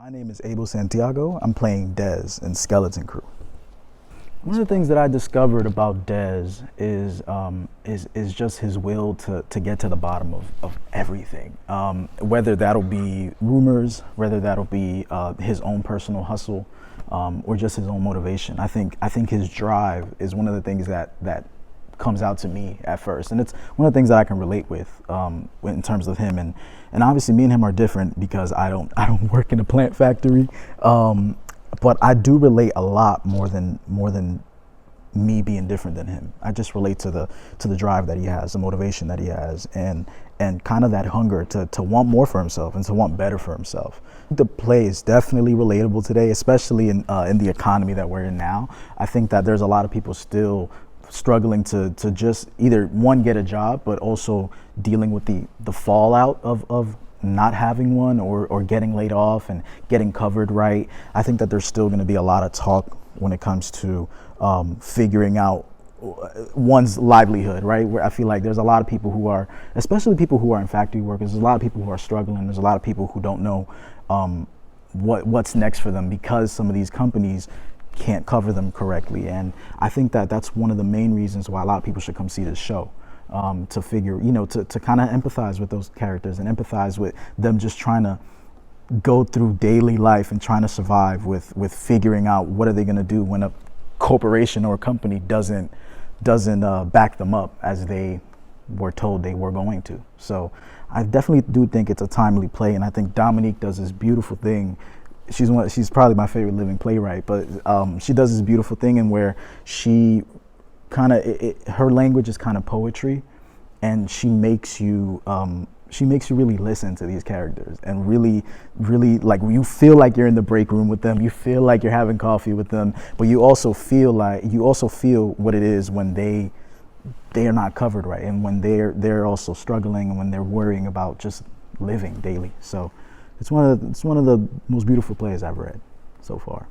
My name is Abel Santiago. I'm playing Dez in Skeleton Crew. One of the things that I discovered about Dez is just his will to get to the bottom of everything. Whether that'll be rumors, whether that'll be his own personal hustle, or just his own motivation. I think his drive is one of the things that comes out to me at first, and it's one of the things that I can relate with in terms of him. And obviously, me and him are different because I don't work in a plant factory, but I do relate a lot more than me being different than him. I just relate to the drive that he has, the motivation that he has, and kind of that hunger to want more for himself and to want better for himself. The play is definitely relatable today, especially in the economy that we're in now. I think that there's a lot of people still struggling to just either one, get a job, but also dealing with the fallout of not having one or getting laid off and getting covered right. I think that there's still going to be a lot of talk when it comes to figuring out one's livelihood, right? Where I feel like there's a lot of people who are, especially people who are in factory workers, there's a lot of people who are struggling. There's a lot of people who don't know what's next for them because some of these companies can't cover them correctly. And I think that that's one of the main reasons why a lot of people should come see this show, to figure, to kind of empathize with those characters and empathize with them just trying to go through daily life and trying to survive with figuring out what are they going to do when a corporation or a company doesn't back them up as they were told they were going to. So I definitely do think it's a timely play, and I think Dominique does this beautiful thing. She's probably my favorite living playwright, but she does this beautiful thing in where she kind of, her language is kind of poetry, and she makes you really listen to these characters and really like you feel like you're in the break room with them, you feel like you're having coffee with them, but you also feel what it is when they are not covered right, and when they're also struggling, and when they're worrying about just living daily. So it's one of the most beautiful plays I've read so far.